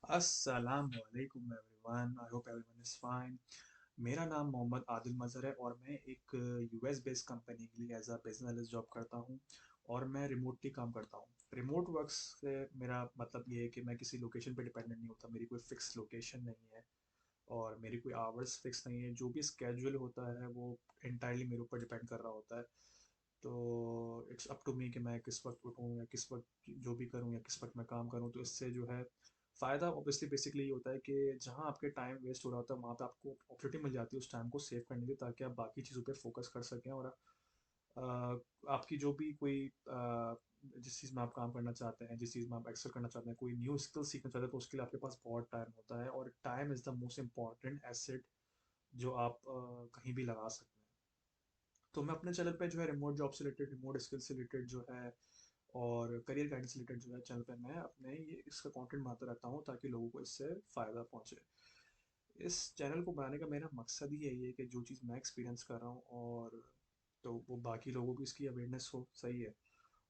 अस्सलामुअलैकुम everyone, I hope everyone is fine. मेरा नाम मोहम्मद आदिल मज़हर है और मैं एक यूएस बेस्ड कंपनी के लिए as a business analyst job करता हूँ और मैं रिमोटली काम करता हूँ। रिमोट वर्क से मेरा मतलब ये है कि मैं किसी लोकेशन पे डिपेंडेंट नहीं होता, मेरी कोई फिक्स लोकेशन नहीं है और मेरी कोई आवर्स फिक्स नहीं है। जो भी स्केड्यूल होता है वो इंटायरली मेरे ऊपर डिपेंड कर रहा होता है। तो इट्स अप टू मी कि मैं किस वक्त उठूँ या किस वक्त जो भी करूँ या किस वक्त मैं काम करूँ। तो इससे जो है फ़ायदा ऑब्वियसली बेसिकली ये होता है कि जहाँ आपके टाइम वेस्ट हो रहा होता है वहाँ पे आपको अपॉर्चुनिटी मिल जाती है उस टाइम को सेव करने की, ताकि आप बाकी चीज़ों पे फोकस कर सकें और आपकी जो भी कोई जिस चीज़ में आप काम करना चाहते हैं, जिस चीज़ में आप एक्सेल करना चाहते हैं, कोई न्यू स्किल सीखना चाहते हैं, तो उसके लिए आपके पास बहुत टाइम होता है और time is the most important asset जो आप कहीं भी लगा सकते हैं। तो मैं अपने चैनल पे जो है रिमोट जॉब से रिलेटेड, रिमोट स्किल से रिलेटेड जो है और करियर गाइडेंस से रिलेटेड जो है चैनल पे मैं अपने ये इसका कंटेंट बनाता रहता हूँ ताकि लोगों को इससे फ़ायदा पहुँचे। इस चैनल को बनाने का मेरा मकसद ही यही है कि जो चीज़ मैं एक्सपीरियंस कर रहा हूँ और तो वो बाकी लोगों को इसकी अवेयरनेस हो, सही है।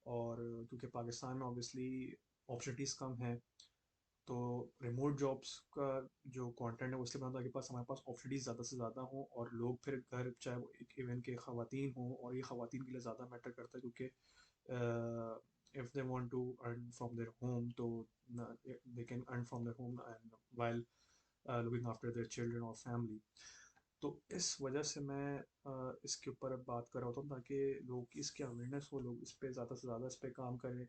और क्योंकि पाकिस्तान में ऑब्वियसली अपॉर्चुनिटीज़ कम हैं, तो रिमोट जॉब्स का जो कंटेंट है वो इसलिए बनाता है ताकि पास हमारे पास अपॉर्चुनिटीज़ ज़्यादा से ज़्यादा हों और लोग फिर घर, चाहे वो एक इवन के ख़वातीन हों, और ये ख़वातीन के लिए ज़्यादा मैटर करता है क्योंकि if they want to earn from their home, तो they can earn from their home and while looking after their children or family। तो इस वजह से मैं इसके ऊपर अब बात कर रहा होता हूँ ताकि लोगों की इसकी अवेयरनेस हो, लोग इस पे ज़्यादा से ज़्यादा इस पे काम करें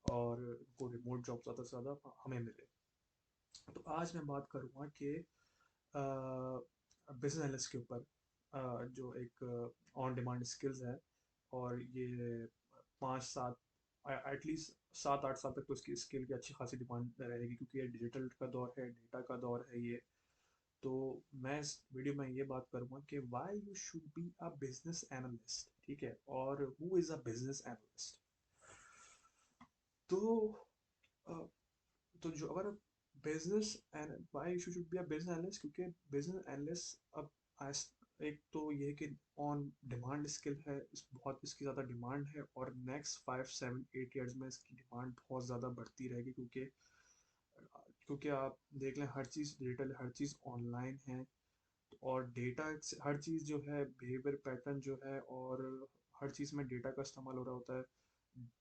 और उनको रिमोट जॉब ज़्यादा से ज़्यादा हमें मिले। तो आज मैं बात करूँगा कि बिजनेस एनालिस्ट के ऊपर, जो एक ऑन डिमांड स्किल्स है और ये 5-7 एटलीस्ट 7-8 साल तक तो इसकी स्किल की अच्छी खासी डिमांड रहेगी क्योंकि ये डिजिटल का दौर है, डेटा का दौर है ये। तो मैं इस वीडियो में ये बात करूँगा कि why you should be a business analyst, ठीक है, और who is a business analyst. तो अ, तो जो अगर business and why you should be a business analyst, क्योंकि बिजनेस एनालिस्ट अब एक तो ये कि ऑन डिमांड स्किल है, इस बहुत इसकी ज़्यादा डिमांड है और नेक्स्ट 5-7-8 ईयर्स में इसकी डिमांड बहुत ज़्यादा बढ़ती रहेगी क्योंकि आप देख लें हर चीज़ डिजिटल, हर चीज़ ऑनलाइन है और डेटा हर चीज़ जो है बिहेवियर पैटर्न जो है और हर चीज़ में डेटा का इस्तेमाल हो रहा होता है।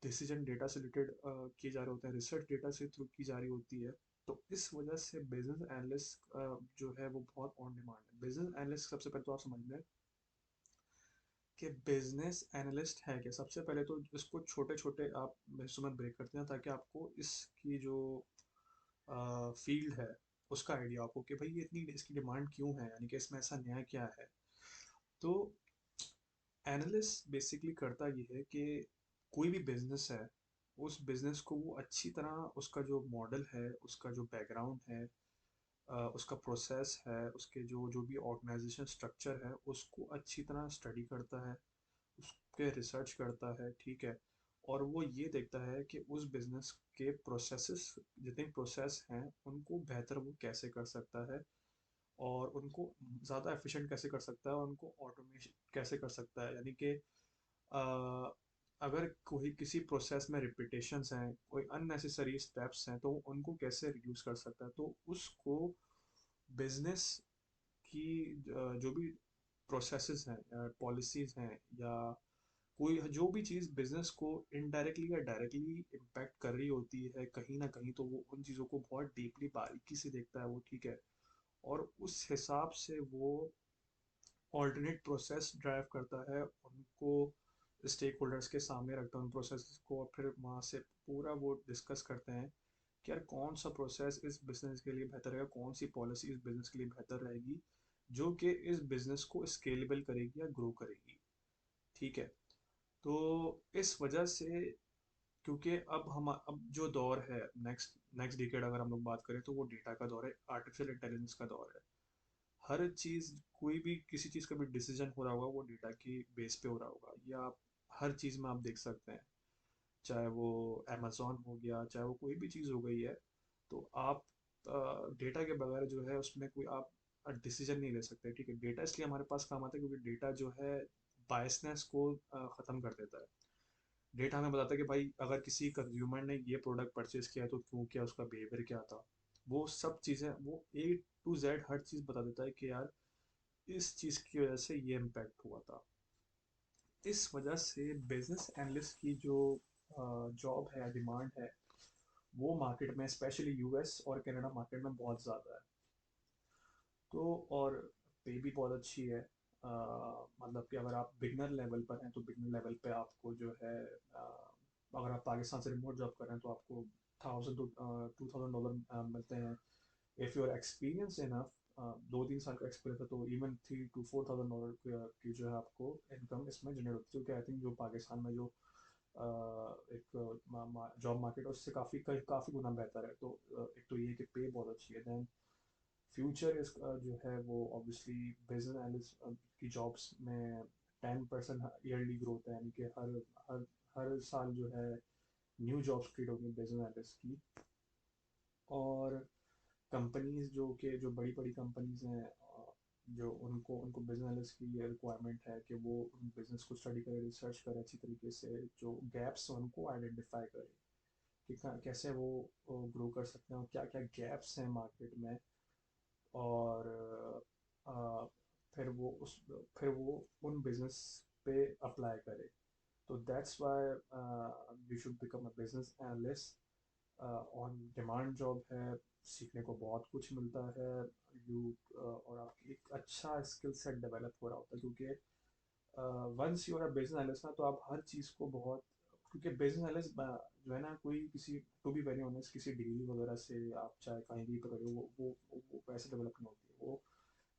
डिसीजन डेटा से रिलेटेड किए जा रहे होते हैं, रिसर्च डेटा से थ्रू की जा रही होती है। तो इस वजह से बिजनेस एनालिस्ट जो है वो बहुत ऑन डिमांड है। बिजनेस एनालिस्ट सबसे पहले तो आप समझ लें कि बिजनेस एनालिस्ट है क्या। सबसे पहले तो इसको छोटे छोटे आप हिस्सों में ब्रेक करते हैं ताकि आपको इसकी जो फील्ड है उसका आइडिया आपको कि भाई ये इतनी इसकी डिमांड क्यों है, यानी कि इसमें ऐसा नया क्या है। तो एनालिस्ट बेसिकली करता ये है कि कोई भी बिजनेस है, उस बिजनेस को वो अच्छी तरह उसका जो मॉडल है, उसका जो बैकग्राउंड है, उसका प्रोसेस है, उसके जो जो भी ऑर्गेनाइजेशन स्ट्रक्चर है उसको अच्छी तरह स्टडी करता है, उसके रिसर्च करता है, ठीक है। और वो ये देखता है कि उस बिजनेस के प्रोसेसेस, जितने प्रोसेस हैं उनको बेहतर वो कैसे कर सकता है और उनको ज़्यादा एफिशिएंट कैसे कर सकता है और उनको ऑटोमेशन कैसे कर सकता है। यानी कि अ, अगर कोई किसी प्रोसेस में रिपीटेशंस हैं, कोई अननेसेसरी स्टेप्स हैं, तो उनको कैसे रिड्यूस कर सकता है। तो उसको बिजनेस की जो भी प्रोसेसेस हैं या पॉलिसीज हैं या कोई जो भी चीज़ बिजनेस को इनडायरेक्टली या डायरेक्टली इम्पैक्ट कर रही होती है कहीं ना कहीं, तो वो उन चीज़ों को बहुत डीपली बारीकी से देखता है वो, ठीक है। और उस हिसाब से वो ऑल्टरनेट प्रोसेस ड्राइव करता है, उनको स्टेक होल्डर्स के सामने रखता है उन प्रोसेस को और फिर वहाँ से पूरा वो डिस्कस करते हैं कि यार कौन सा प्रोसेस इस बिज़नेस के लिए बेहतर रहेगा, कौन सी पॉलिसी इस बिज़नेस के लिए बेहतर रहेगी जो कि इस बिज़नेस को स्केलेबल करेगी या ग्रो करेगी, ठीक है। तो इस वजह से, क्योंकि अब जो दौर है, नेक्स्ट नेक्स्ट डिकेड अगर हम लोग बात करें तो वो डेटा का दौर है, आर्टिफिशियल इंटेलिजेंस का दौर है। हर चीज़, कोई भी किसी चीज़ का भी डिसीजन हो रहा होगा वो डेटा की बेस पे हो रहा होगा, या आप हर चीज़ में आप देख सकते हैं, चाहे वो अमेज़न हो गया, चाहे वो कोई भी चीज़ हो गई है। तो आप डेटा के बगैर जो है उसमें कोई आप डिसीजन नहीं ले सकते, ठीक है। डेटा इसलिए हमारे पास काम आता है क्योंकि डेटा जो है बायसनेस को ख़त्म कर देता है। डेटा हमें बताता है कि भाई अगर किसी कंज्यूमर ने ये प्रोडक्ट परचेज किया है तो क्यों किया, उसका बिहेवियर क्या था, वो सब चीज़ें, वो A to Z हर चीज़ बता देता है कि यार इस चीज़ की वजह से ये इम्पैक्ट हुआ था। इस वजह से बिजनेस एनालिस्ट की जो जॉब है, डिमांड है, वो मार्केट में स्पेशली यूएस और कनाडा मार्केट में बहुत ज़्यादा है। तो और पे भी बहुत अच्छी है। मतलब कि अगर आप बिगनर लेवल पर हैं तो बिगनर लेवल पे आपको जो है अगर आप पाकिस्तान से रिमोट जॉब कर रहे हैं तो आपको 1000 to 2000 डॉलर मिलते हैं। If you are experience enough, 2-3 साल का एक्सपीरियंस है, तो इवन 3 to 4 thousand डॉलर की जो है आपको इनकम इसमें जनरेट होती है, क्योंकि आई थिंक जो पाकिस्तान में जो एक जॉब मार्केट है उससे काफ़ी गुना बेहतर है। तो एक तो ये कि पे बहुत अच्छी है। दैन फ्यूचर इसका जो है वो ऑब्वियसली बिजनेस एनालिस्ट की जॉब्स में 10% ईयरली ग्रोथ है, यानी कि हर हर साल जो है न्यू जॉब्स क्रिएट होंगी बिजनेस एनालिस्ट की। और कंपनीज जो बड़ी बड़ी कंपनीज हैं, जो उनको उनको बिजनेस एनालिस्ट की ये रिक्वायरमेंट है कि वो उन बिजनेस को स्टडी करें, रिसर्च करें अच्छी तरीके से, जो गैप्स हैं उनको आइडेंटिफाई करें कि कैसे वो ग्रो कर सकते हैं और क्या क्या गैप्स हैं मार्केट में। और अ, फिर वो उस फिर वो उन बिजनेस पे अप्लाई करे। तो that's why you should become a business analyst. On demand job है, सीखने को बहुत कुछ मिलता है। और आपकी एक अच्छा स्किल सेट डेवलप हो रहा होता है, क्योंकि once you are a business analyst ना, तो आप हर चीज़ को बहुत, क्योंकि बिजनेस एनालिस्ट जो है ना, कोई किसी, टू बी वेरी ऑनेस्ट, किसी डिग्री वगैरह से आप चाहे कहीं भी पकड़ो, वो वैसे डेवलप नहीं होती है। वो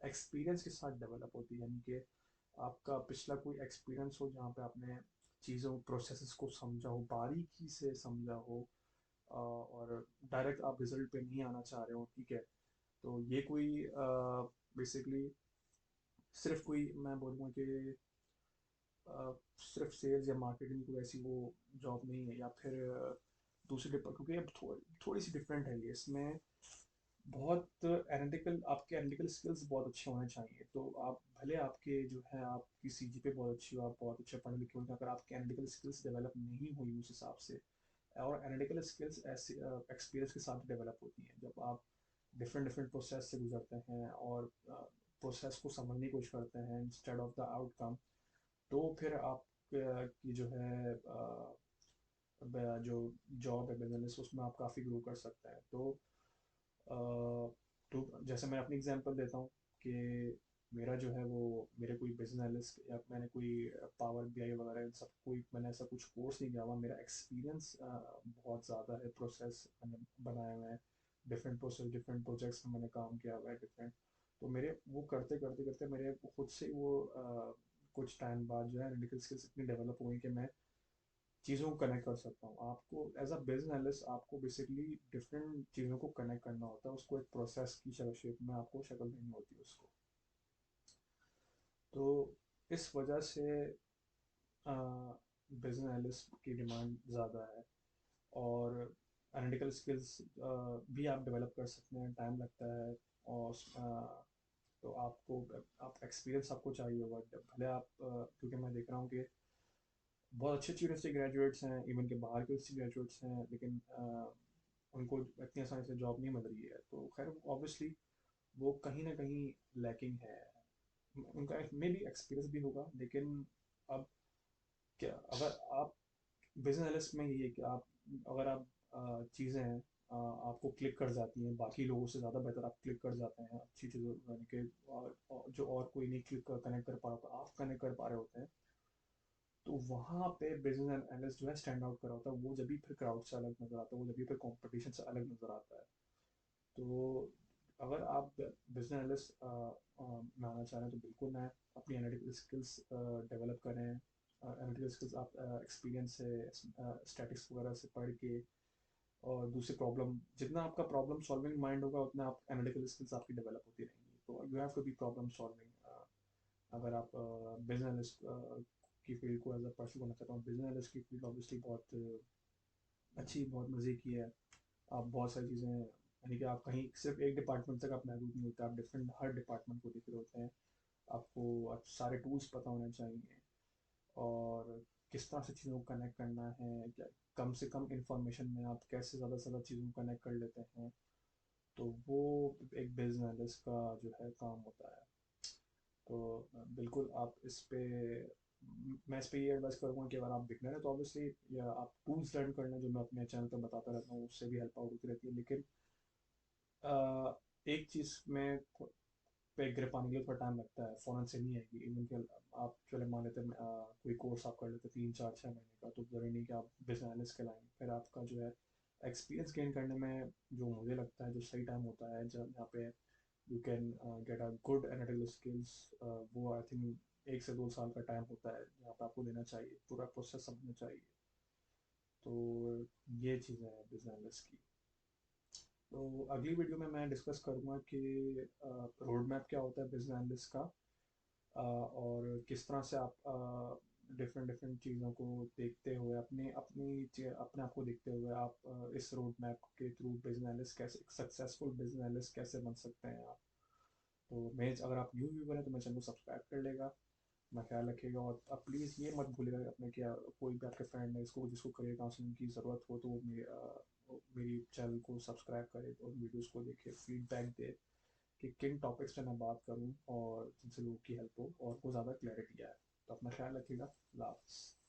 एक्सपीरियंस के साथ डेवलप होती है, यानी कि आपका पिछला कोई एक्सपीरियंस हो जहाँ पे आपने चीज़ों प्रोसेसेस को समझा हो, बारीकी से समझा हो, और डायरेक्ट आप रिजल्ट पे नहीं आना चाह रहे हो, ठीक है। तो ये कोई बेसिकली सिर्फ कोई, मैं बोलूँगा कि सिर्फ सेल्स या मार्केटिंग कोई ऐसी वो जॉब नहीं है, या फिर दूसरी क्योंकि अब थोड़ी सी डिफरेंट है ये इसमें। बहुत एनालिटिकल, आपके एनालिटिकल स्किल्स बहुत अच्छे होने चाहिए। तो आप भले आपके जो है आपकी सीजी पे बहुत अच्छी हो, आप बहुत अच्छे पढ़े लिखे हो, अगर आपके एनालिटिकल स्किल्स डेवलप नहीं हुई उस हिसाब से, और एनालिटिकल स्किल्स ऐसे एक्सपीरियंस के साथ डेवलप होती हैं, जब आप डिफरेंट डिफरेंट प्रोसेस से गुजरते हैं और प्रोसेस को समझने की कोशिश करते हैं इंस्टेड ऑफ द आउटकम। तो फिर आप की जो है जो जॉब है बिजनेस, उसमें आप काफ़ी ग्रो कर सकते हैं। अ, तो जैसे मैं अपनी एग्जांपल देता हूँ कि मेरा जो है वो, मेरे कोई बिजनेस एनालिस्ट या मैंने कोई पावर बीआई वगैरह इन सब कोई मैंने ऐसा कुछ कोर्स नहीं किया हुआ। मेरा एक्सपीरियंस बहुत ज़्यादा है, प्रोसेस मैंने बनाए हुए हैं, डिफरेंट प्रोसेस डिफरेंट प्रोजेक्ट्स में मैंने काम किया हुआ है डिफरेंट। तो मेरे वो करते करते करते मेरे खुद से वो कुछ टाइम बाद जो है एनालिटिकल स्किल्स इतनी डेवलप हुई कि मैं चीज़ों को कनेक्ट कर सकता हूँ। आपको एज अ बिजनेस एनालिस्ट आपको बेसिकली डिफरेंट चीज़ों को कनेक्ट करना होता है, उसको एक प्रोसेस की शेप में आपको शक्ल देनी होती है उसको। तो इस वजह से बिजनेस एनालिस्ट की डिमांड ज़्यादा है। और एनालिटिकल स्किल्स भी आप डेवलप कर सकते हैं, टाइम लगता है। और तो आपको, आप एक्सपीरियंस आपको चाहिए होगा, भले आप क्योंकि मैं देख रहा हूँ कि बहुत अच्छी अच्छी यूनिवर्सिटी ग्रेजुएट्स हैं, इवन के बाहर के यूनिवर्सिटी ग्रेजुएट्स हैं, लेकिन उनको इतनी आसानी से जॉब नहीं मिल रही है। तो खैर ऑब्वियसली वो कहीं ना कहीं लैकिंग है। उनका मे भी एक्सपीरियंस भी होगा, लेकिन अब क्या, अगर आप बिजनेस एनालिस्ट में ये है कि आप, अगर आप चीज़ें हैं आपको क्लिक कर जाती हैं, बाकी लोगों से ज़्यादा बेहतर आप क्लिक कर जाते हैं अच्छी चीज़ों, यानी कि जो और कोई नहीं क्लिक कनेक्ट कर पा रहा होता, आप कनेक्ट कर पा रहे होते हैं। तो वहाँ पे बिजनेस एनालिस्ट जो है स्टैंड आउट कर रहा होता है, वो जब भी फिर क्राउड से अलग नजर आता है, वो जब भी फिर कंपटीशन से अलग नजर आता है। तो अगर आप बिजनेस एनालिस्ट में आना चाह रहे हैं तो बिल्कुल ना, अपनी एनालिटिकल स्किल्स डेवलप करें। एनालिटिकल स्किल्स आप एक्सपीरियंस से, स्टैटिक्स वगैरह से पढ़ के, और दूसरी प्रॉब्लम, जितना आपका प्रॉब्लम सॉल्विंग माइंड होगा उतना आप एनालिटिकल स्किल्स आपकी डेवलप होती रहेंगी। तो you have to be problem solving. अगर आप बिजनेस एनालिस्ट की फील्ड को एज अ परस्यू करना चाहते हो, बिजनेस एनालिस्ट की फील्ड ऑब्वियसली बहुत अच्छी, बहुत मज़े की है। आप बहुत सारी चीज़ें, यानी कि आप कहीं सिर्फ एक डिपार्टमेंट तक आप महदूद नहीं होते, आप डिफरेंट हर डिपार्टमेंट को देख रहे होते हैं। आपको आप सारे टूल्स पता होने चाहिए, और किस तरह से चीज़ों को कनेक्ट करना है, क्या कम से कम इंफॉर्मेशन में आप कैसे ज़्यादा से ज़्यादा चीज़ों को कनेक्ट कर लेते हैं। तो वो एक बिजनेस एनालिस्ट का जो है काम होता है। तो बिल्कुल आप इस पे मैं इस पे ये एडवाइस करूँगा कि अगर आप बिगनर है तो ऑब्वियसली या आप टूल्स लर्न करना, जो मैं अपने चैनल पे बताता रहता हूँ, उससे भी हेल्प आउट होती रहती है। लेकिन एक चीज़ में पे ग्रिप आने के लिए थोड़ा टाइम लगता है, फ़ौरन से नहीं आएगी। इवन कि आप चले मान लेते हैं कोई कोर्स आप कर लेते 3 4 6 महीने का, तो ज़रूरी नहीं कि आप बिजनेस एनालिस्ट कहलाएंगे। फिर आपका जो है एक्सपीरियंस गेन करने में जो मुझे लगता है जो सही टाइम होता है, जब यहाँ पे you can get a good analytical skills, वो आई थिंक 1 से 2 साल का टाइम होता है जहाँ पे आपको लेना चाहिए, पूरा प्रोसेस समझना चाहिए। तो ये चीज़ें हैं बिजनेस एनालिस्ट की। तो अगली वीडियो में मैं डिस्कस करूँगा कि रोड मैप क्या होता है बिजनेस एनालिस्ट का, और किस तरह से आप डिफरेंट डिफरेंट चीज़ों को देखते हुए अपने आप को देखते हुए आप इस रोड मैप के थ्रू बिजनेस एनालिस्ट कैसे, एक सक्सेसफुल बिजनेस एनालिस्ट कैसे बन सकते हैं आप। तो मैं, अगर आप न्यू व्यूवर हैं तो मेरे चैनल को सब्सक्राइब कर लेगा, अपना ख्याल रखिएगा। और अब प्लीज़ ये मत भूलिएगा कि अपने क्या, कोई भी आपके फ्रेंड है इसको जिसको करियर काउंसलिंग की ज़रूरत हो तो वो मेरी चैनल को सब्सक्राइब करे और वीडियोस को देखे, फीडबैक दे कि किन टॉपिक्स पे मैं बात करूं और जिनसे लोगों की हेल्प हो और वो ज़्यादा क्लैरिटी आए। तो अपना ख्याल रखिएगा। अल्लाह हाफ़िज़।